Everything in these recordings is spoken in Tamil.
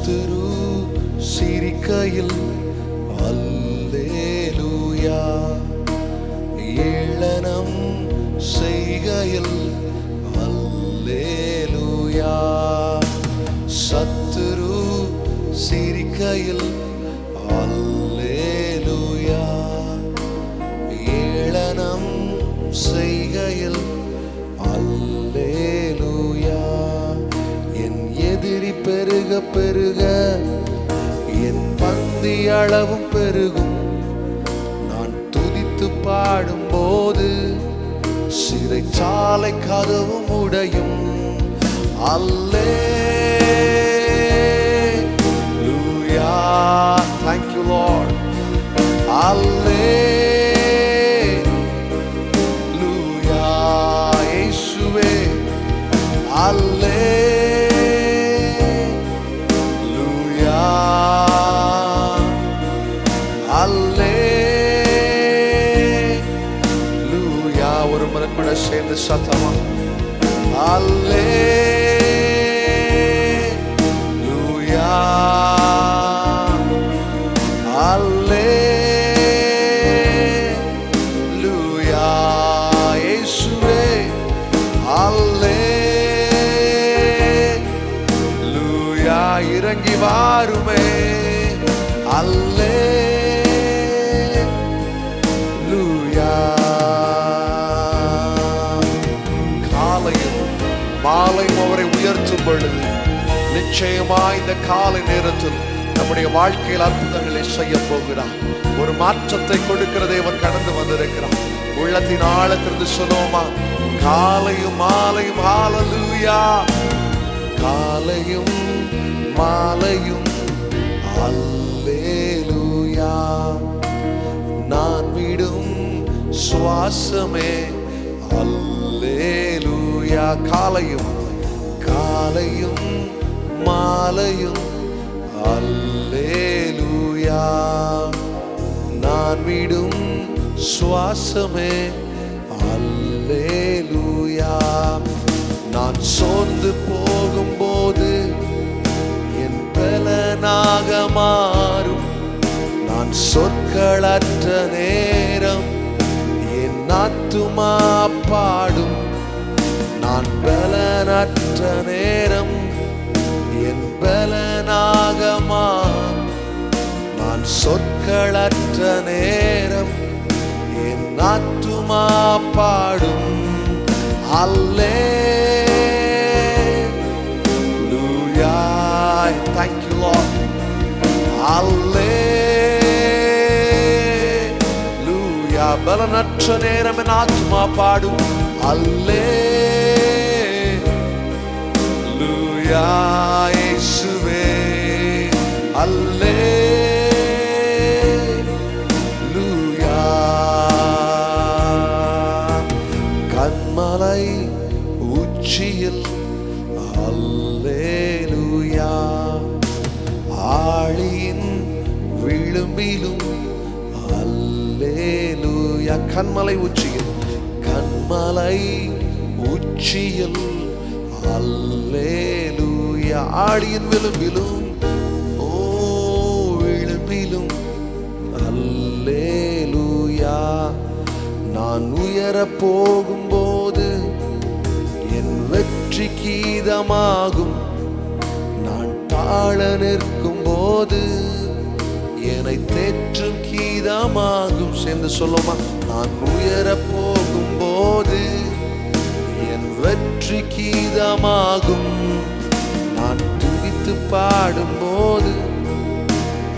சத்துரு சிரிக்கையில் அல்லேலூயா, ஏளனம் செய்கையில் அல்லேலூயா. சத்துரு சிரிக்கையில் அல்லேலூயா, ஏளனம் செய்கையில் அல்லேலூயா. என் எதிரி பெருக பெருக என் பந்தி அளவும் பெருகும். நான் துதித்து பாடும்போது சிறைச்சாலை கதவும் உடையும். அல்லேலூயா, thank you Lord. அல்லேலூயா, இயேசுவே அல்லேலூயா, அல்லேலூயா. ஒரு முறை கூட சேர்ந்து சத்தமா அல்லேலூயா, அல்லேலூயா, இயேசுவே அல்லேலூயா. இறங்கி வாருமே அல்லேலூயா. காலையும் மாலையும் அவரை உயர்த்தும் பொழுது நிச்சயமா இந்த காலை நேரத்தில் நம்முடைய வாழ்க்கையில் அற்புதங்களை செய்ய போகிறார். ஒரு மாற்றத்தை கொடுக்கிற தேவன் கடந்து வந்திருக்கிறார். உள்ளத்தின் ஆழத்திலிருந்து சொல்லுவோமா, காலையும் மாலையும் ஹல்லேலூயா, காலையும் மாலையும் அல்லேலூயா. நான் விடும் சுவாசமே அல்லேலூயா. காலையும் காலையும் மாலையும் அல்லேலூயா. நான் விடும் சுவாசமே அல்லேலூயா. நான் சோர்ந்து போகும்போது என் பலனாக மாறும். நான் சொற்களற்ற நேரம் என் ஆத்துமா பாடும். நான் பலனற்ற நேரம் என் பலனாக மாறும். நான் சொற்களற்ற நேரம் என் ஆத்துமா பாடும். அல்லேலூயா, thank you Lord. அல்லேலூயா, பலனற்ற நேரம் என் ஆத்துமா பாடும். அல்லேலூயா, இயேசுவே அல்லேலூயா. கன்மலை உச்சியில் அல்லேலூயா, ஆழியின் விளிம்பிலும் அல்லேலூயா. கன்மலை உச்சியில், கன்மலை உச்சியில் அல்லேலூயா, ஆழியின் விளிம்பிலும் ஓ விளிம்பிலும் அல்லேலூயா. நான் உயர போகும்போது என் வெற்றி கீதமாகும். நான் தாழ நிற்கும் போது என்னை தேற்றும் கீதமாகும். சேர்ந்து சொல்லுமா, நான் உயர போகும்போது என் வெற்றி கீதமாகும். நான் துதித்து பாடும்போது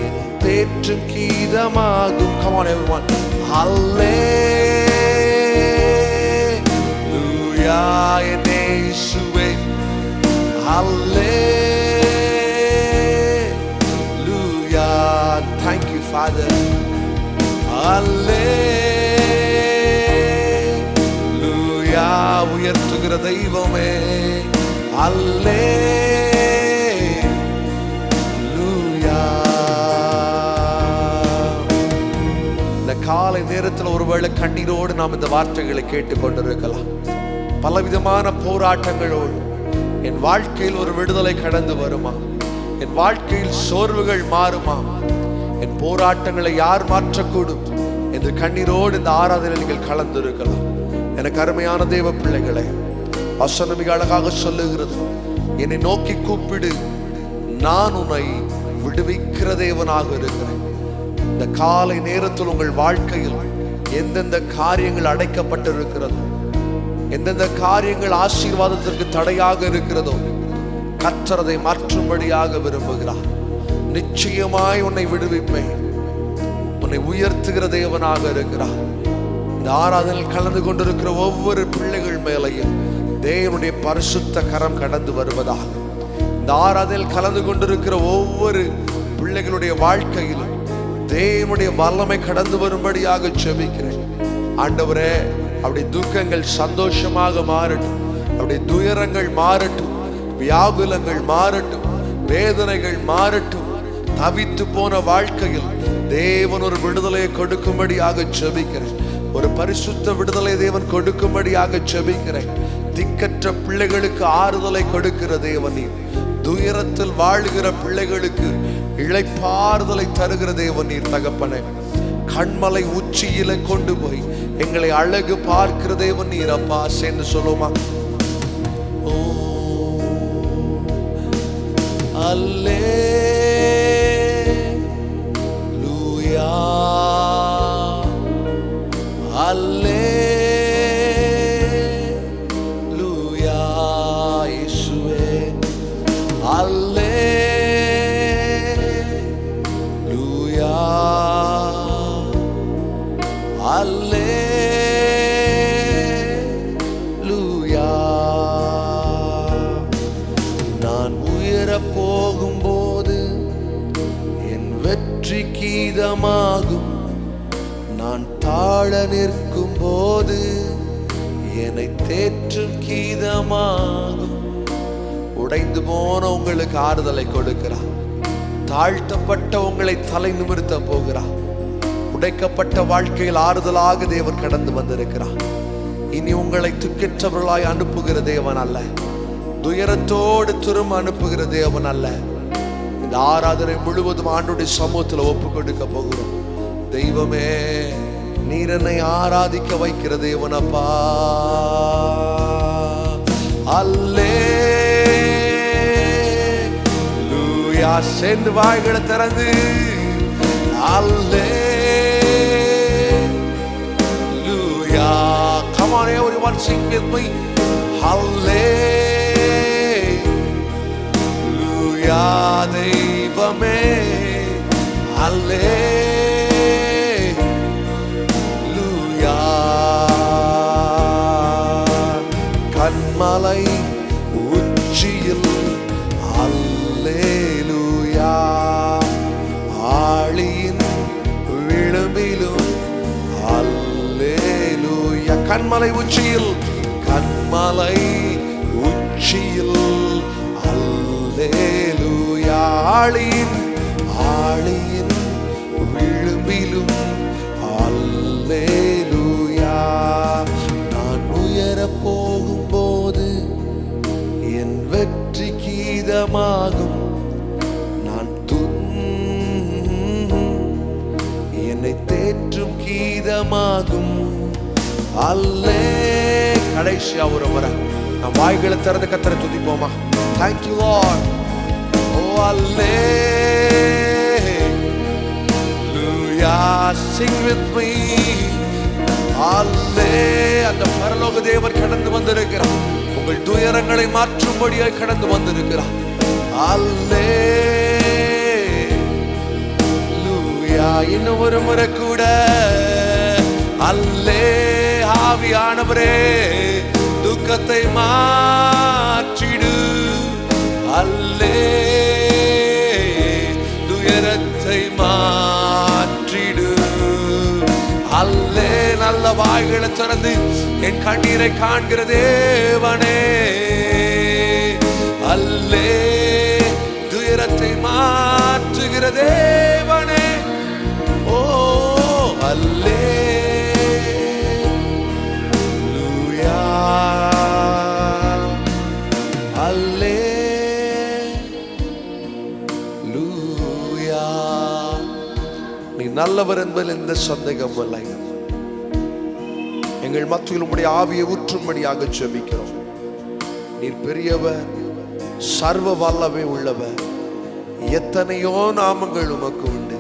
என் தேற்றும் கீதமாகும். Come on everyone, அல்லேலூயா, என் இயேசுவே அல்லேலூயா. Thank you Father. அல்லேலூயா, உயர்த்துகிற தெய்வமே அல்லேலூயா. இந்த காலை நேரத்தில் ஒருவேளை கண்ணீரோடு நாம் இந்த வார்த்தைகளை கேட்டுக்கொண்டிருக்கலாம். பலவிதமான போராட்டங்களோடு என் வாழ்க்கையில் ஒரு விடுதலை கடந்து வருமா? என் வாழ்க்கையில் சோர்வுகள் மாறுமா? என் போராட்டங்களை யார் மாற்றக்கூடும் என்று கண்ணீரோடு இந்த ஆராதனையில் நீங்கள் கலந்திருக்கலாம். எனக்கு அருமையான தேவ பிள்ளைகளே, வசனம் மிக அழகாக சொல்லுகிறது, என்னை நோக்கி கூப்பிடு, நான் உன்னை விடுவிக்கிற தேவனாக இருக்கிறேன். இந்த காலை நேரத்தில் உங்கள் வாழ்க்கையில் எந்தெந்த காரியங்கள் அடைக்கப்பட்டிருக்கிறதோ, எந்தெந்த காரியங்கள் ஆசீர்வாதத்திற்கு தடையாக இருக்கிறதோ, கர்த்தர் அதை மாற்றும்படியாக விரும்புகிறார். நிச்சயமாய் உன்னை விடுவிப்பேன். உன்னை உயர்த்துகிற தேவனாக இருக்கிறார். இந்த ஆராதனையில் கலந்து கொண்டிருக்கிற ஒவ்வொரு பிள்ளைகள் மேலையும் தேவனுடைய பரிசுத்த கரம் கடந்து வருவதாக. இந்த ஆராதனையில் கலந்து கொண்டிருக்கிற ஒவ்வொரு பிள்ளைகளுடைய வாழ்க்கையிலும் தேவனுடைய வல்லமை கடந்து வரும்படியாக ஜெபிக்கிறேன். ஆண்டவரே, அப்படி துக்கங்கள் சந்தோஷமாக மாறட்டும், அப்படி துயரங்கள் மாறட்டும், வியாகுலங்கள் மாறட்டும், வேதனைகள் மாறட்டும். தவித்து போன வாழ்க்கையில் தேவன் ஒரு விடுதலையை கொடுக்கும்படியாக ஜெபிக்கிறேன். ஒரு பரிசுத்த விடுதலை தேவன் கொடுக்கும்படியாக ஜெபிக்கிறேன். திக்கற்ற பிள்ளைகளுக்கு ஆறுதலை கொடுக்கிற தேவன் நீர். துயரத்தில் வாழுகிற பிள்ளைகளுக்கு இளைப்பாறுதலை தருகிற தேவன் நீர் தகப்பனே. கண்மலை உச்சியில கொண்டு போய் எங்களை அழகு பார்க்கிற தேவன் நீர் அப்பா. சேர்ந்து சொல்லுமா, ஓ அல்லேலூயா, அல்லேலூயா இயேசுவே, அல்லேலூயா, அல்லேலூயா. நான் உயரப் போகும்போது என் வெற்றி கீதமாகும். நான் தாழ நிற்கும் போது என்னை தேற்றும் கீதமாகும். உடைந்து போன உங்களுக்கு ஆறுதலை கொடுக்கிறார். தாழ்த்தப்பட்ட உங்களை தலை நிமிர்த்த போகிறார். உடைக்கப்பட்ட வாழ்க்கையில் ஆறுதலாக தேவன் கடந்து வந்திருக்கிறார். இனி உங்களை துக்கற்றவர்களாய் அனுப்புகிற தேவன் அல்ல, துயரத்தோடு திரும்ப அனுப்புகிற தேவன் அல்ல. இந்த ஆராதனை முழுவதும் ஆண்டுடைய சமூகத்தில் ஒப்பு கொடுக்க போகிறோம். தெய்வமே, நீர் என்னை ஆராதிக்க வைக்கிற தேவனப்பா. அல்லேலூயா. சேர்ந்து வாய்களை திறந்து அல்லேலூயா. Come on everyone, sing with me. அல்லேலூயா. தெய்வமே, அல்லேலூயா. கண்மலை உச்சியில் அல்லேலூயா. ஆழியின் விளிம்பிலும் அல்லேலூயா. கண்மலை உச்சியில், கண்மலை உச்சியில் அல்லேலூயா. ஆழியின் விளிம்பிலும் அல்லேலூயா. நான் உயரப் போகும்போது என் வெற்றி கீதமாகும். நான் என்னை தேற்றும் கீதமாகும். அல்லே. கடைசியா ஒரு முறை நான் வாய்களை திறந்து கர்த்தரை துதிப்போமா? Thank you Lord. Oh hallelujah. Sing with me. அல்லே. அந்த பரலோக தேவன் கடந்து வந்திருக்கிறார். உங்கள் துயரங்களை மாற்றும்படியாய் கடந்து வந்திருக்கிறார். அல்லேலூயா. இன்னும் ஒரு முறை கூட அல்லே. ஆவியானவரே, துக்கத்தை மாற்றிடு. அல்லே. துயரத்தை மாற்றிடு. அல்லே. நல்ல வாய்களை திறந்து என் கண்ணீரை காண்கிற தேவனே, அல்லே. துயரத்தை மாற்றுகிற தேவனே, ஓ அல்லேலூயா. அல்லேலூயா. அல்லேலூயா. நீ நல்லவர் என்பதில் எந்த சந்தேகம் இல்லை. எங்கள் மத்தியில் உம்முடைய ஆவியை ஊற்றும்படியாக ஜெபிக்கிறோம். நீர் பெரியவர், சர்வ வல்லமை உள்ளவர். எத்தனையோ நாமங்கள் உமக்கு உண்டு,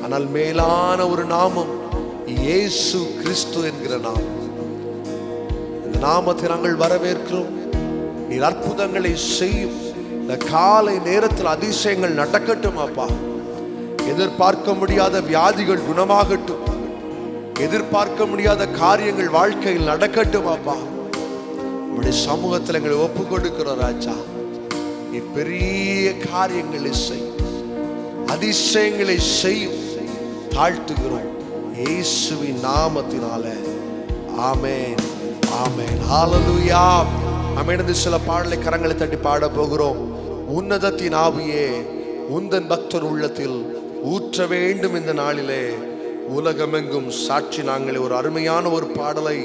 ஆனால் மேலான ஒரு நாமம் இயேசு கிறிஸ்து என்கிற நாமம். இந்த நாமத்தை நாங்கள் வரவேற்கிறோம். நீர் அற்புதங்களை செய்யும். இந்த காலை நேரத்தில் அதிசயங்கள் நடக்கட்டும் அப்பா. எதிர்பார்க்க முடியாத வியாதிகள் குணமாகட்டும். எதிர்பார்க்க முடியாத காரியங்கள் வாழ்க்கையில் நடக்கட்டும் அப்பா. உம்முடைய சமூகத்தில் எங்களை ஒப்பு கொடுக்கிறோம் ராஜா. நீ பெரிய காரியங்களை செய்யும், அதிசயங்களை செய்யும். தாழ்த்துகிறோம் இயேசுவின் நாமத்தினால. ஆமென், ஆமென், ஹல்லேலூயா. அமர்ந்து சில பாடலை கரங்களை தட்டி பாட போகிறோம். உன்னதத்தின் ஆவியே உந்தன் பக்தர் உள்ளத்தில் ஊற்ற வேண்டும் இந்த நாளிலே. உலகமெங்கும் சாட்சி நாங்களே. ஒரு அருமையான ஒரு பாடலை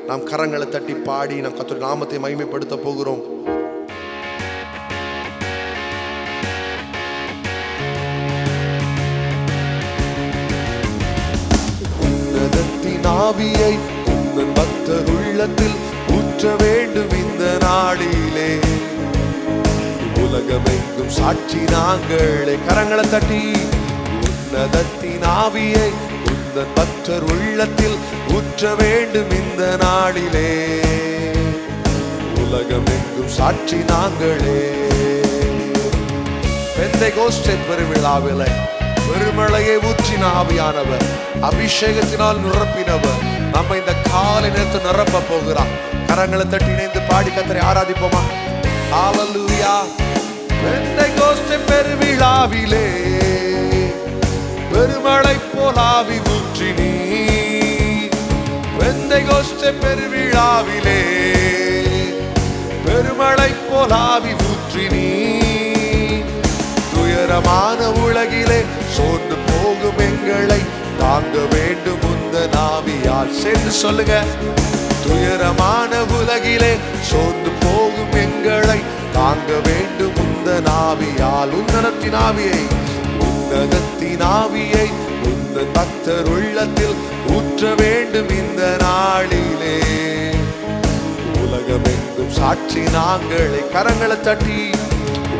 நாம் கரங்களை தட்டி பாடி நாம் கர்த்தருடைய நாமத்தை மகிமைப்படுத்த போகிறோம். உன்னதத்தின் ஆவியை உந்தன் பக்தர் உள்ளத்தில் ஊற்ற வேண்டும் இந்த நாளிலே. உலகமெங்கும் சாட்சி நாங்களே. கரங்களை தட்டி உன்னதத்தின் ஆவியை உந்தன் பக்தர் உள்ளத்தில் ஊற்ற வேண்டும் இந்த நாளிலே. உலகமெங்கும் சாட்சி நாங்களே. பெந்தெகோஸ்தே பெருவிழாவிலே பெருமழையை ஊற்றின ஆவியானவர், அபிஷேகத்தினால் நிரப்பினவர் நம்ம இந்த காலை நேரத்தை நிரப்ப போகிறார். கரங்களை தட்டி இணைந்து பாடி கர்த்தரை ஆராதிப்போமா? ஹல்லேலூயா. பெந்தெகோஸ்தே பெருவிழாவிலே பெருமழை போல் ஆவி ஊற்றினீ. பெந்தெகோஸ்தே பெருவிழாவிலே பெருமழை போல் ஆவி ஊற்றினீ. துயரமான உலகிலே சோர்ந்து போகும் எங்களை தாங்க வேண்டும் உந்தன் ஆவியால். சேர்ந்து சொல்லுங்க. துயரமான உலகிலே சோர்ந்து போகும் எங்களை தாங்க வேண்டும் உந்தன் ஆவியால். உன்னதத்தின் ஆவியை உன்னதத்தின் ஆவியை உந்தன் பக்தர் உள்ளத்தில் ஊற்ற வேண்டும் இந்த நாளிலே. உலகமெங்கும் சாட்சி நாங்களே. கரங்களை தட்டி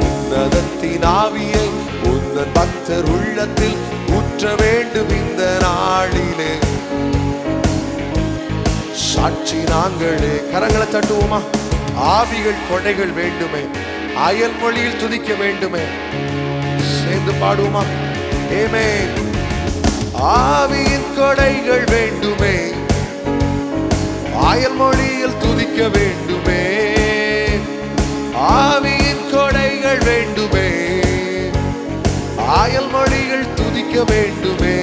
உன்னதத்தின் ஆவியை உந்தன் பக்தர் உள்ளத்தில் ஊற்ற வேண்டும் இந்த நாளிலே. சாட்சி நாங்களே. கரங்களை தட்டுவோமா? ஆவிகள் கொடைகள் வேண்டுமே, அயல் மொழியில் துதிக்க வேண்டுமே. சேர்ந்து பாடுவோமா? ஆமென். ஆவியின் கொடைகள் வேண்டுமே, அயல் மொழியில் துதிக்க வேண்டுமே. ஆவியின் கொடைகள் வேண்டுமே, அயல் மொழிகள் துதிக்க வேண்டுமே.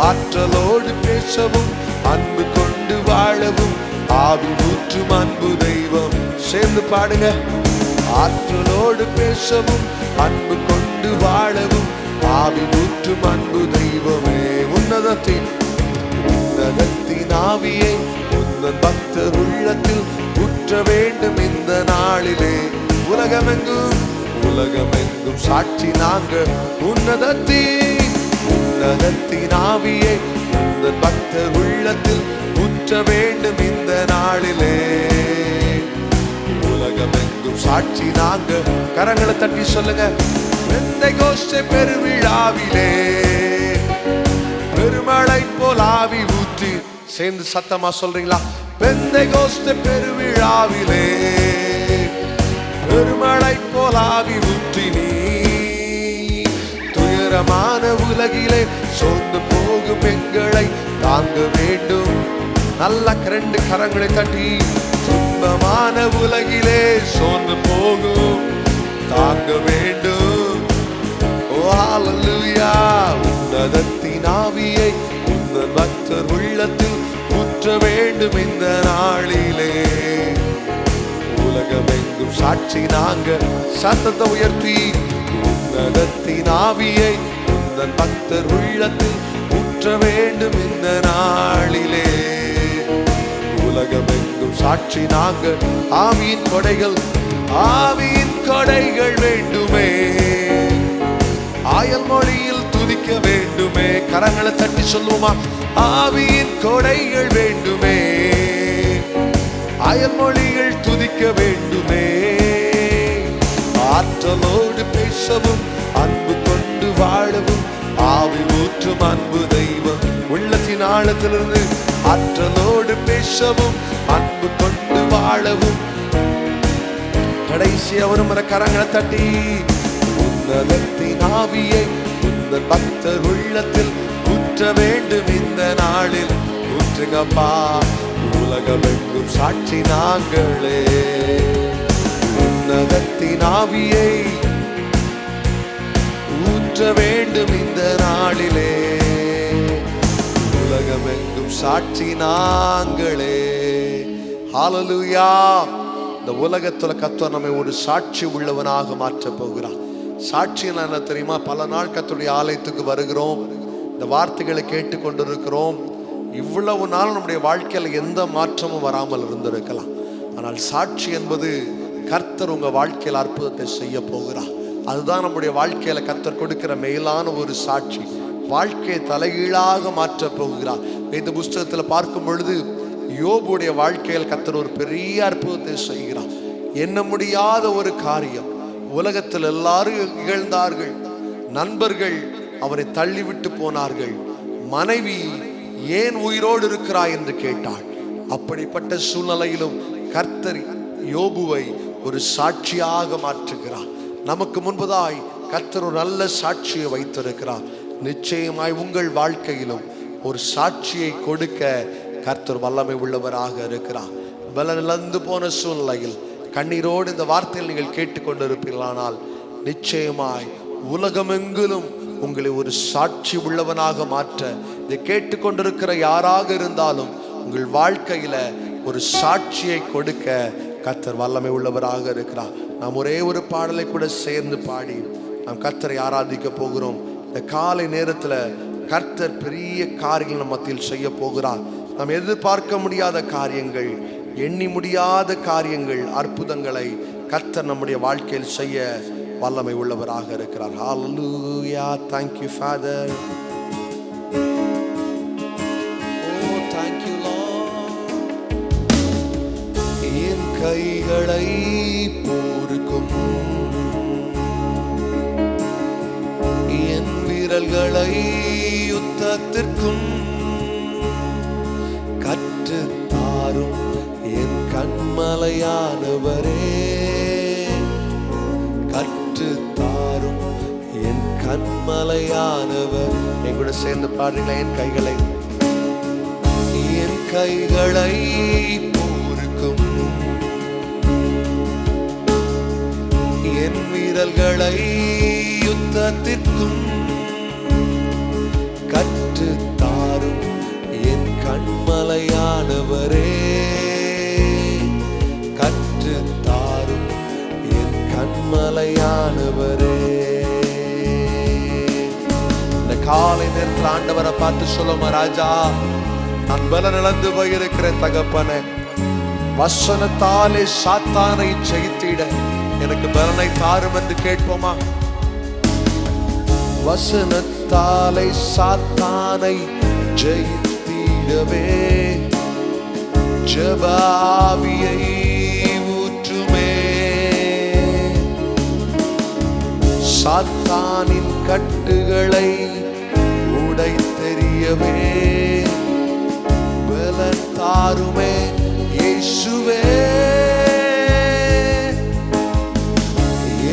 ஆற்றலோடு பேசவும் அன்பு கொண்டு வாழவும் ஆவி ஊற்றும் அன்பு தெய்வம். சேர்ந்து பாடுங்க. ஆற்றலோடு பேசவும் அன்பு கொண்டு வாழவும் ஆவி ஊற்றும் அன்பு தெய்வமே. உன்னதத்தின் ஆவியை உந்தன் பக்தர் உள்ளத்தில் ஊற்ற வேண்டும் இந்த நாளிலே. உலகமெங்கும் சாட்சி நாங்கள். உன்னதத்தின் ஆவியை உந்தன் பக்தர் உள்ளத்தில் ஊற்ற வேண்டும் இந்த நாளிலே. உலகமெங்கும் சாட்சி நாங்கள். கரங்களை தட்டி சொல்லுங்க. பெந்தெகோஸ்தே பெருவிழாவிலே பெருமழை போல் ஆவி ஊற்றி. சேர்ந்து சத்தமா சொல்றீங்களா? பெந்தெகோஸ்தே பெருவிழாவிலே பெருமழை போல் ஆவி ஊற்றினீ. துயரமான உலகிலே சோர்ந்து போகும் எங்களை தாங்க வேண்டும். நல்ல ரெண்டு கரங்களை தட்டி. துன்பமான உலகிலே சோர்ந்து போகும் தாங்க வேண்டும். ஓ ஹல்லேலூயா. உன்னதத்தின் ஆவியை உந்தன் பக்தர் உள்ளத்தில் ஊற்ற வேண்டும் இந்த நாளிலே. உலகமெங்கும் சாட்சி நாங்கள். சத்தத்தை உயர்த்தி. உன்னதத்தின் ஆவியை உந்தன் பக்தர் உள்ளத்தில் ஊற்ற வேண்டும் இந்த நாளிலே. உலகமெங்கும் சாட்சி நாங்கள். ஆவியின் கொடைகள் வேண்டுமே, மொழியில் துதிக்க வேண்டுமே. கரங்களை தட்டி சொல்லுவோமா? ஆவியின் கொடைகள் வேண்டுமே, அயல் மொழிகள் துதிக்க வேண்டுமே. ஆற்றலோடு பேசவும் அன்பு கொண்டு வாழவும் ஆவி ஊற்றும் அன்பு தெய்வம். உள்ளத்தின் ஆழத்திலிருந்து ஆற்றலோடு பேசவும் அன்பு கொண்டு வாழவும். கடைசி அவரும் கரங்களை தட்டி உன்னதத்தின் ஆவியை உந்தன் பக்தர் உள்ளத்தில் ஊற்ற வேண்டும் இந்த நாளில். ஊற்றுங்கப்பா, உலகமெங்கும் சாட்சி நாங்களே. உன்னதத்தின் ஆவியை ஊற்ற வேண்டும் இந்த நாளிலே. உலகமெங்கும் சாட்சி நாங்களே. ஹல்லேலூயா. இந்த உலகத்துல கர்த்தர் நம்மை ஒரு சாட்சி உள்ளவனாக மாற்ற போகிறார். சாட்சி என்ன தெரியுமா? பல நாள் கர்த்தருடைய ஆலயத்துக்கு வருகிறோம், இந்த வார்த்தைகளை கேட்டு கொண்டிருக்கிறோம். இவ்வளவு நாள் நம்முடைய வாழ்க்கையில எந்த மாற்றமும் வராமல் இருந்திருக்கலாம். ஆனால் சாட்சி என்பது கர்த்தர் உங்க வாழ்க்கையில் அற்புதத்தை செய்ய போகிறார். அதுதான் நம்முடைய வாழ்க்கையில கர்த்தர் கொடுக்கிற மேலான ஒரு சாட்சி. வாழ்க்கையை தலைகீழாக மாற்ற போகிறார். இந்த புஸ்தகத்தில் பார்க்கும் பொழுது யோபுடைய வாழ்க்கையில் கர்த்தர் ஒரு பெரிய அற்புதத்தை செய்கிறார். எண்ண முடியாத ஒரு காரியம். உலகத்தில் எல்லாரும் இகழ்ந்தார்கள், நண்பர்கள் அவரை தள்ளிவிட்டு போனார்கள். மனைவி ஏன் உயிரோடு இருக்கிறாய் என்று கேட்டாள். அப்படிப்பட்ட சூழ்நிலையிலும் கர்த்தர் யோபுவை ஒரு சாட்சியாக மாற்றுகிறார். நமக்கு முன்பதாய் கர்த்தர் ஒரு நல்ல சாட்சியை வைத்திருக்கிறார். நிச்சயமாய் உங்கள் வாழ்க்கையிலும் ஒரு சாட்சியை கொடுக்க கர்த்தர் வல்லமை உள்ளவராக இருக்கிறார். பலனிழந்து போன சூழ்நிலையில் கண்ணீரோடு இந்த வார்த்தையில் நீங்கள் கேட்டுக்கொண்டிருப்பீர்களானால் நிச்சயமாய் உலகமெங்கிலும் உங்களை ஒரு சாட்சி உள்ளவனாக மாற்ற, இதை கேட்டுக்கொண்டிருக்கிற யாராக இருந்தாலும் உங்கள் வாழ்க்கையில ஒரு சாட்சியை கொடுக்க கர்த்தர் வல்லமை உள்ளவராக இருக்கிறார். நாம் ஒரே ஒரு பாடலை கூட சேர்ந்து பாடி நாம் கர்த்தரை ஆராதிக்க போகிறோம். இந்த காலை நேரத்தில் கர்த்தர் பெரிய காரியங்கள் நம் மத்தியில் செய்ய போகிறார். நாம் எதிர்பார்க்க முடியாத காரியங்கள், எண்ணி முடியாத காரியங்கள், அற்புதங்களை கர்த்தர் நம்முடைய வாழ்க்கையில் செய்ய வல்லமை உள்ளவராக இருக்கிறார். ஹல்லேலூயா. Thank you Father. Oh thank you Lord. என் கைகளை போருக்கும் என் விரல்களை யுத்தத்திற்கும் கற்றுத்தாரும் என் கண்மலையானவரே. கற்றுத்தாரும் என் கண்மலையானவர். என் கூட சேர்ந்து பாடுங்களா? என் கைகளை போருக்கும் என் வீரல்களை யுத்தத்திற்கும் கற்றுத்தாரும் என் கண்மலையானவரே. கற்றுத்தாரும் என் கண்மலையானவரே. இந்த காலை நேரத்தில் ஆண்டவரை பார்த்து சொல்லுமா? ராஜா, நான் பலன் இழந்து போயிருக்கிற தகப்பனே, வசனத்தாலே சாத்தானை ஜெயித்திட எனக்கு பலனை தாரும் என்று கேட்போமா? வசனத்தாலே சாத்தானை ஜெயித்திடவே ஜெப ஆவியை ஊற்றுமே. சாத்தானின் கட்டுகளை உடைத்தெறியவே பலன் தாருமே இயேசுவே.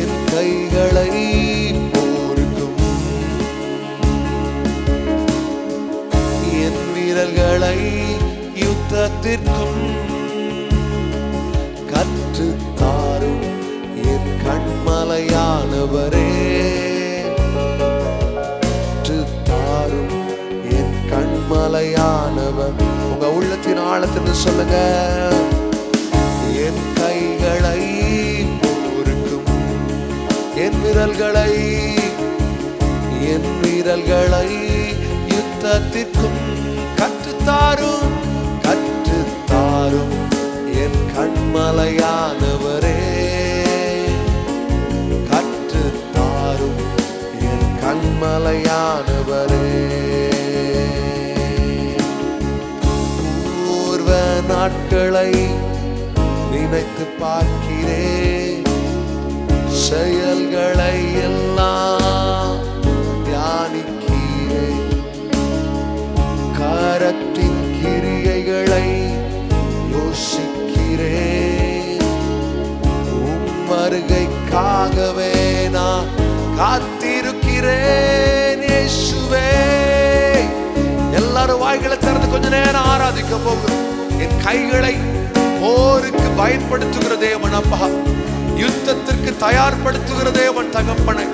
என் கைகளை போருக்கும் என் வீரல்களை யுத்தத்திற்கும் கற்றுத்தாரும் என் கண்மலையானவரே. கற்றுத்தாரும் என் கண்மலையானவர். உங்க உள்ளத்தின் ஆழத்திலிருந்து சொல்லுங்க. என் கைகளை போருக்கும் என் வீரல்களை யுத்தத்திற்கும் கற்றுத்தாரும் கற்றுத்தாரும் என் கண்மலையானவரே. கற்றுத்தாரும் என் கண்மலையானவரே. கண்மலையானவரே, பூர்வ நாட்களை நினைத்து பார்க்கிறேன், செயல்களை எல்லாம் தியானிக்கிறேன், கரத்தின் கிரியைகளை யோசிக்கிறேன், வருகைக்காகவே நான் காத்திருக்கிறேன். இயேசுவே, எல்லாரும் வாய்களை திறந்து கொஞ்ச நேரம் ஆராதிக்க போகிறோம். என் கைகளை போருக்கு பயன்படுத்துகிற தேவன் அப்பா, யுத்தத்திற்கு தயார்படுத்துகிற தேவன் தகப்பனை,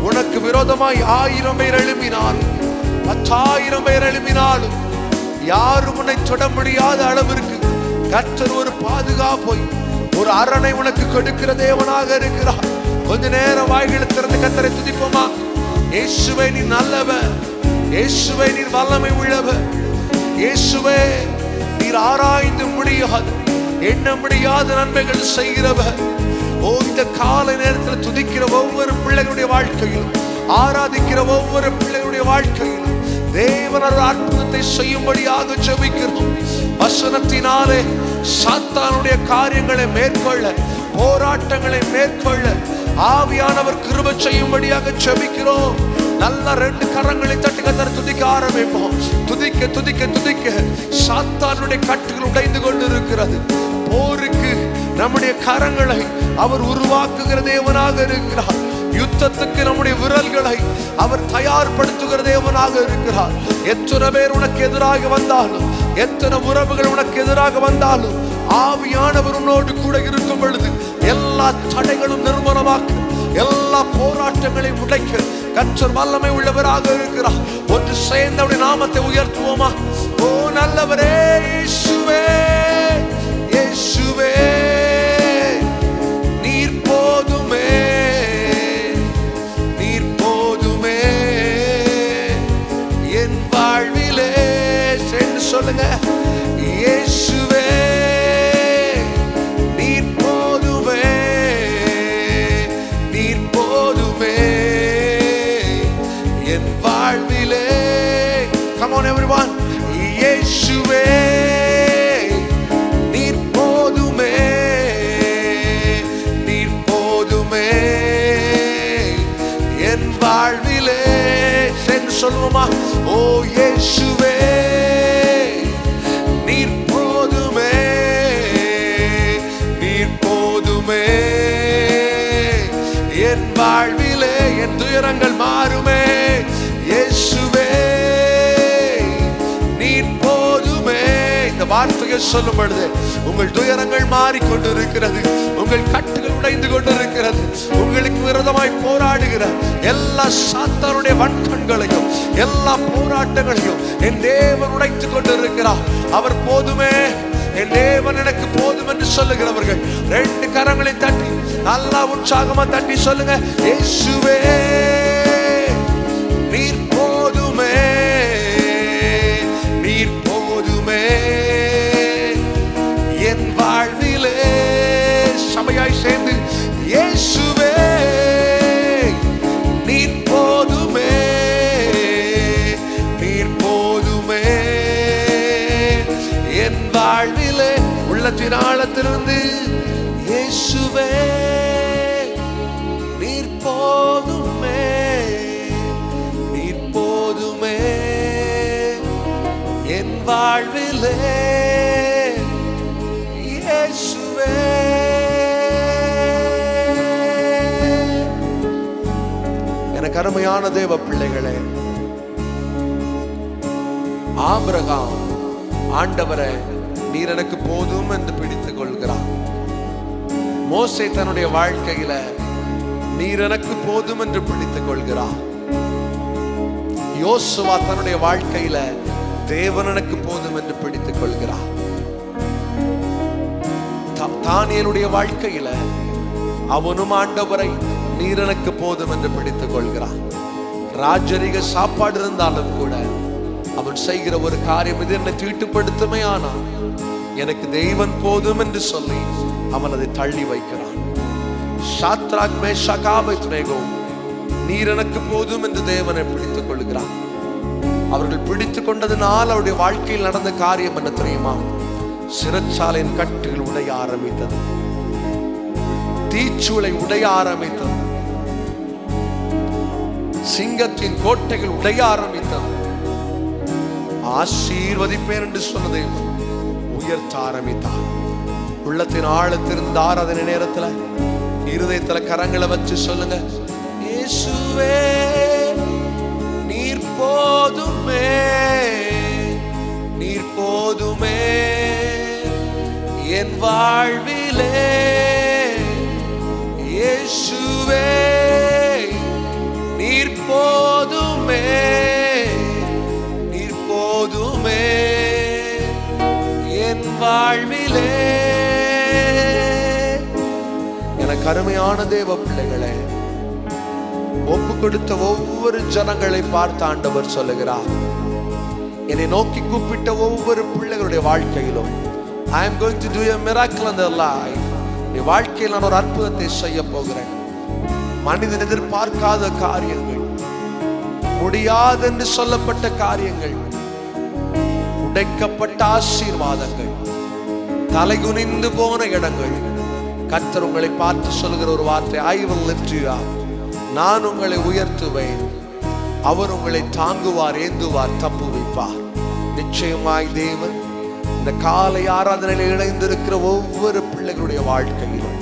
உனக்கு விரோதமாய் 1000 பேர் எழும்பினாலும் 10,000 பேர் எழும்பினாலும் யாரும் உன்னை தொட முடியாத அளவிற்கு கர்த்தர் ஒரு பாதுகாப்பை, ஒரு அரணை உனக்கு கொடுக்கிற தேவனாக இருக்கிறார். கொஞ்ச நேரம் வாய்களை திறந்து கர்த்தரை துதிப்போமா? இயேசுவே நீ நல்லவர், இயேசுவே நீர் வல்லமை உள்ளவர், இயேசுவே நீர் ஆராய்ந்து முடியாது எண்ண முடியாத நன்மைகள் செய்கிறவர். ஓ, இந்த காலை நேரத்தில் துதிக்கிற ஒவ்வொரு பிள்ளைகளுடைய வாழ்க்கையிலும், ஆராதிக்கிற ஒவ்வொரு பிள்ளைகளுடைய வாழ்க்கையிலும் தேவன் ஒரு அற்புதத்தை செய்யும்படியாக ஜெபிக்கிறோம். வசனத்தினாலே சாத்தானுடைய காரியங்களை மேற்கொள்ள, போராட்டங்களை மேற்கொள்ள ஆவியானவர் கிருபை செய்யும்படியாக ஜெபிக்கிறோம். நல்ல 2 கரங்களை தட்டி கர்த்தரை துதிக்க ஆரம்பிப்போம். துதிக்க துதிக்க துதிக்க சாத்தானுடைய கட்டுகள் உடைந்து கொண்டு இருக்கிறது. போருக்கு நம்முடைய கரங்களை அவர் உருவாக்குகிற தேவனாக இருக்கிறார். யுத்தத்துக்கு நம்முடைய விரல்களை அவர் தயார்படுத்துகிற தேவனாக இருக்கிறார். எத்தனை பேர் உனக்கு எதிராக வந்தாலும், எத்தனை உறவுகள் உனக்கு எதிராக வந்தாலும், ஆவியானவர் உன்னோடு கூட இருக்கும் பொழுது எல்லா தடைகளும் நிர்மூலமாக்க, எல்லா போராட்டங்களையும் உடைக்க கர்த்தர் வல்லமை உள்ளவராக இருக்கிறார். ஒன்று சேர்ந்து அவருடைய நாமத்தை உயர்த்துவோமா? ஓ நல்லவரே இயேசுவே, இயேசுவே நீர் போதுமே, நீர் போதுமே என் வாழ்விலே. சேர்ந்து சொல்லுங்க, இயேசுவே நீர் போதுமே, நீர் போதுமே என் வாழ்விலே. Come on everyone. இயேசுவே நீர் போதுமே, நீர் போதுமே என் வாழ்விலே. சேர்ந்து சொல்லுவோமா? ஓ இயேசுவே நீர் போதுமே, நீர் போதுமே என் வாழ்விலே. என் துயரங்கள் மாறுமே இயேசுவே நீர் போதுமே. இந்த வார்த்தையை சொல்லும் பொழுது உங்கள் துயரங்கள் மாறிக்கொண்டிருக்கிறது, உங்கள் கட்டுகள் உடைந்து கொண்டிருக்கிறது. உங்களுக்கு விரோதமாய் போராடுகிற எல்லா சாத்தானுடைய வன்கண்களையும், எல்லா போராட்டங்களையும் என் தேவன் உடைத்துக் கொண்டிருக்கிறார். அவர் போதுமே, என் தேவன் எனக்கு போதும் என்று சொல்லுகிறவர்கள் 2 கரங்களை தட்டி நல்லா உற்சாகமா தட்டி சொல்லுங்க, இயேசுவே நீர் போதுமே, நீர் போதுமே என் வாழ்விலே. சபையாய் சேர்ந்து இயேசுவே நீர் போதுமே, நீர் போதுமே என் வாழ்விலே. உள்ளத்தின் ஆழத்திலிருந்து இயேசுவே நீர் போதுமே, நீர் போதுமே என் வாழ்விலே. இயேசுவே எனக்கு அருமையான தேவ பிள்ளைகளே, ஆபிரகாம் ஆண்டவரே நீர் எனக்கு போதும் என்று பிடித்துக் கொள்கிறார். மோசே தன்னுடைய வாழ்க்கையில நீர் எனக்கு போதும் என்று பிடித்துக் கொள்கிறார். யோசுவா தன்னுடைய வாழ்க்கையில தேவன் எனக்கு போதும் என்று பிடித்துக் கொள்கிறார். தானியேலுடைய வாழ்க்கையில அவனும் ஆண்டவரை நீர் எனக்கு போதும் என்று பிடித்துக் கொள்கிறான். ராஜரிக சாப்பாடு இருந்தாலும் கூட அவன் செய்கிற ஒரு காரியம், இது என்னை தீட்டுப்படுத்துமே, ஆனால் எனக்கு தெய்வன் போதும் என்று சொல்லி அவன் அதை தள்ளி வைக்கிறான். சாத்ராக் மேஷாக் ஆபேத்நேகோ நீர் எனக்கு போதும் என்று தேவனை பிடித்துக் கொள்கிறார். அவர்கள் பிடித்துக் கொண்டதினால் அவருடைய வாழ்க்கையில் நடந்த காரியம் என்ன தெரியுமா? சிறைச்சாலையின் கட்டுகள் உடைய ஆரம்பித்தது, தீச்சூளை உடைய ஆரம்பித்தது, சிங்கத்தின் கோட்டைகள் உடைய ஆரம்பித்தது. ஆசீர்வதிப்பேன் என்று சொன்னதை உயர்த்த ஆரம்பித்தார். உள்ளத்தின் ஆழத்திலிருந்து ஆராதனை நேரத்துல இருதயத்துல கரங்களை வச்சு சொல்லுங்க, இயேசுவே நீர் போதுமே, நீர் போதுமே என் வாழ்விலே. இயேசுவே நீர் போதுமே, நீர் போதுமே என் வாழ்விலே. எனக்கு அருமையான தேவ பிள்ளைகளே, ஒப்பு கொடுத்த ஒவ்வொரு ஜனங்களை பார்த்து ஆண்டவர் சொல்லுகிறார், என்னை நோக்கி கூப்பிட்ட ஒவ்வொரு பிள்ளைகளுடைய வாழ்க்கையிலும் I am going to do a miracle in their life. நீ வாழ்க்கையில் நான் ஒரு அற்புதத்தை செய்ய போகிறேன். மனிதன் எதிர்பார்க்காத காரியங்கள், முடியாது என்று சொல்லப்பட்ட காரியங்கள், உடைக்கப்பட்ட ஆசீர்வாதங்கள், தலைகுனிந்து போன இடங்கள், கர்த்தர் உங்களை பார்த்து சொல்லுகிற ஒரு வார்த்தை, I will lift you up. நான் உங்களை உயர்த்துவேன். அவர் உங்களை தாங்குவார், ஏந்துவார், தப்புவிப்பார். நிச்சயமாய் தேவன் இந்த காலை ஆராதனையில் இணைந்திருக்கிற ஒவ்வொரு பிள்ளைகளுடைய வாழ்க்கையிலும்,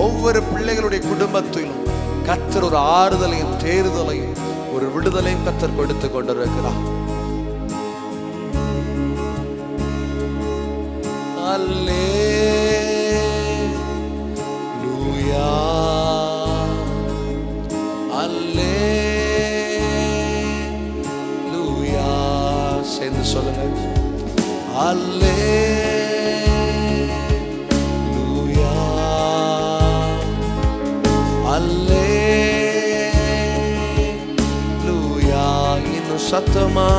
ஒவ்வொரு பிள்ளைகளுடைய குடும்பத்திலும் கர்த்தர் ஒரு ஆறுதலையும் தேறுதலையும் ஒரு விடுதலையும் கர்த்தர் கொடுத்து கொண்டிருக்கிறார். அல்லேலூயா, அல்லேலூயா. சேர்ந்து சொல்லுங்க, அல்லேலூயா, அல்லேலூயா. இன்னும் சத்தமா,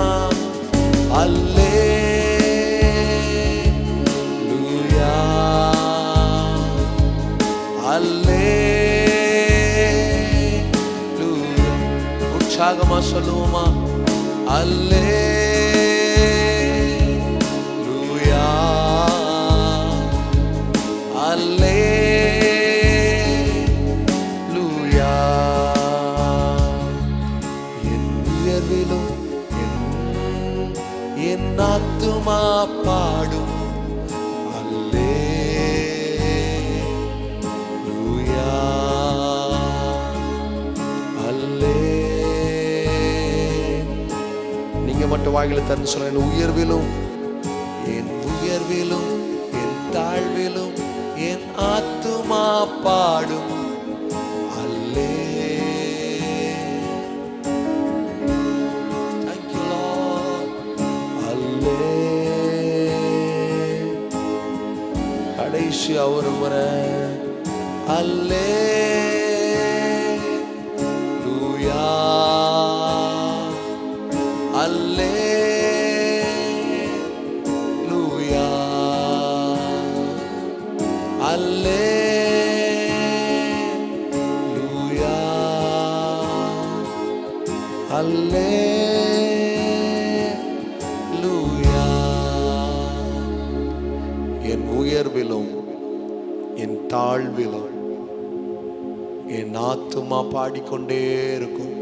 அல்லேலூயா, அல்லேலூயா. உற்சாகமா சொல்லுவோமா, அல்லேலூயா, அல்லேலூயா. என் உயர்விலும் என் ஆத்துமா பாடும் அல்லேலூயா, அல்லே. நீங்க மட்டும் வாயில திறந்து சொல்லுங்க, என் உயர்விலும் என் தாழ்விலும் என் ஆத்துமா பாடும் அல்லே. Thank you Lord. அல்லே. கடைசி ஒரு முறை அல்லேலூயா, அல்லேலூயா, அல்லேலூயா, அல்லேலூயா. என் உயர்விலும் என் தாழ்விலும் என் ஆத்துமா பாடிக்கொண்டே இருக்கும்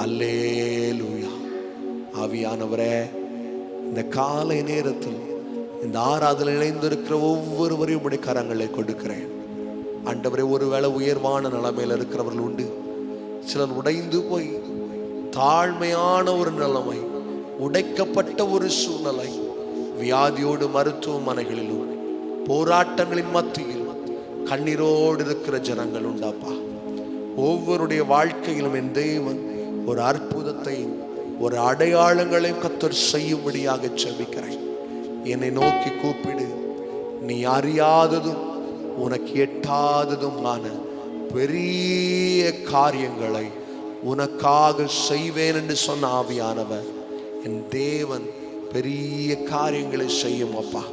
அல்லேலூயா. ஆவியானவரே, இந்த காலை நேரத்தில் இந்த ஆராதனை இணைந்திருக்கிற ஒவ்வொருவரையும் உடைய கரங்களை கொடுக்கிறேன். ஆண்டவரே, ஒருவேளை உயர்வான நிலைமையில் இருக்கிறவர்கள் உண்டு, சிலர் உடைந்து போய் தாழ்மையான ஒரு நிலைமை, உடைக்கப்பட்ட ஒரு சூழ்நிலை, வியாதியோடு மருத்துவமனைகளிலும் போராட்டங்களின் மத்தியில் கண்ணீரோடு இருக்கிற ஜனங்கள் உண்டாப்பா. ஒவ்வொருடைய வாழ்க்கையிலும் என் தேவன் ஒரு அற்புதத்தையும் ஒரு அடையாளங்களையும் கர்த்தர் செய்யும்படியாக ஜெபிக்கிறேன். என்னை நோக்கி கூப்பிடு, நீ அறியாததும் உனக்கு எட்டாததுமான பெரிய காரியங்களை உனக்காக செய்வேன் என்று சொன்ன ஆவியானவர், என் தேவன் பெரிய காரியங்களை செய்யும் அப்பா.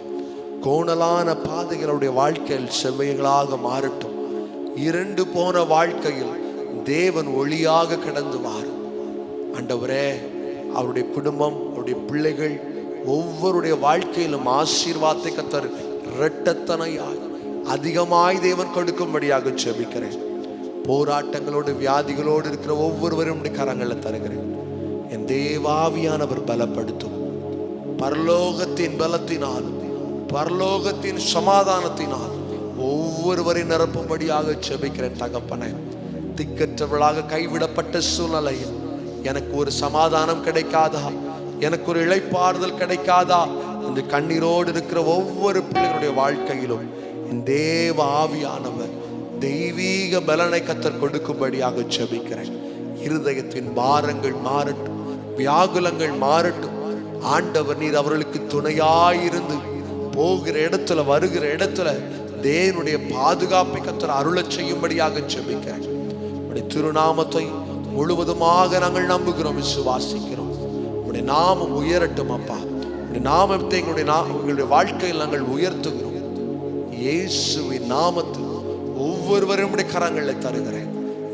கோணலான பாதைகளுடைய வாழ்க்கையில் செவ்வைகளாக மாறட்டும். இருண்டு போன வாழ்க்கையில் தேவன் ஒளியாக கடந்து வார். ஆண்டவரே, அவருடைய குடும்பம், அவருடைய பிள்ளைகள் ஒவ்வொருடைய வாழ்க்கையிலும் ஆசீர்வாதத்தை கர்த்தர் இரட்டத்தனையாய் அதிகமாய் தேவன் கொடுக்கும்படியாக ஜெபிக்கிறேன். போராட்டங்களோடு வியாதிகளோடு இருக்கிற ஒவ்வொருவரும் கரங்களில் தருகிறேன். என் தேவாவியானவர் பலப்படுத்தும். பரலோகத்தின் பலத்தினால், பரலோகத்தின் சமாதானத்தினால் ஒவ்வொருவரை நிரப்பும்படியாக ஜெபிக்கிறேன். தகப்பனே, திக்கற்றவளாக கைவிடப்பட்ட சூழ்நிலையில் எனக்கு ஒரு சமாதானம் கிடைக்காதா, எனக்கு ஒரு இளைப்பாறுதல் கிடைக்காதா என்று கண்ணீரோடு இருக்கிற ஒவ்வொரு பிள்ளைகளுடைய வாழ்க்கையிலும் என் தேவ ஆவியானவர் தெய்வீக பலனை கர்த்தர் கொடுக்கும்படியாக ஜெபிக்கிறேன். இருதயத்தின் பாரங்கள் மாறட்டும், வியாகுலங்கள் மாறட்டும். ஆண்டவர் நீர் அவர்களுக்கு துணையாயிருந்து போகிற இடத்துல, வருகிற இடத்துல தேவனுடைய பாதுகாப்பை கர்த்தர் அருளச் செய்யும்படியாக ஜெபிக்கிறேன். உடைய திருநாமத்தை முழுவதுமாக நாங்கள் நம்புகிறோம், விசுவாசிக்கிறோம். உடைய நாமம் உயரட்டும் அப்பா. உடைய நாமத்தை எங்களுடைய வாழ்க்கையில் நாங்கள் உயர்த்துகிறோம். இயேசுவின் நாமத்தில் ஒவ்வொருவரும் கரங்களை தருகிறேன்.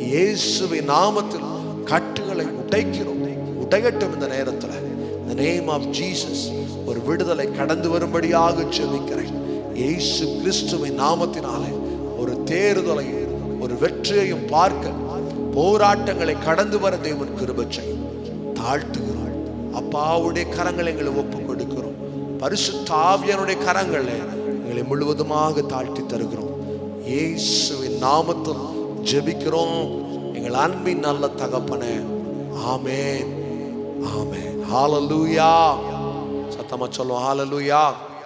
இயேசுவின் நாமத்தில் கட்டுகளை உடைக்கிறோம். உடையட்டும் இந்த நேரத்தில். இந்த நேம் ஆஃப் ஜீசஸ் ஒரு விடுதலை கடந்து வரும்படியாக ஜெபிக்கிறேன். இயேசு கிறிஸ்துவின் நாமத்தினாலே ஒரு தேறுதலையும் ஒரு வெற்றியையும் பார்க்க, போராட்டங்களை கடந்து வர தேவன் கிருபை செய்யும். தாழ்த்துகிறோம். அப்பாவுடைய கரங்களை எங்களை ஒப்புக் கொடுக்கிறோம். பரிசுத்த ஆவியானுடைய கரங்களை எங்களை முழுவதுமாக தாழ்த்தி தருகிறோம். இயேசுவின் நாமத்தில் ஜெபிக்கிறோம் எங்கள் அன்பின் நல்ல தகப்பனே. ஆமென், ஆமென். ஹல்லேலூயா. சத்தமா சொல்லுவோம், ஹல்லேலூயா.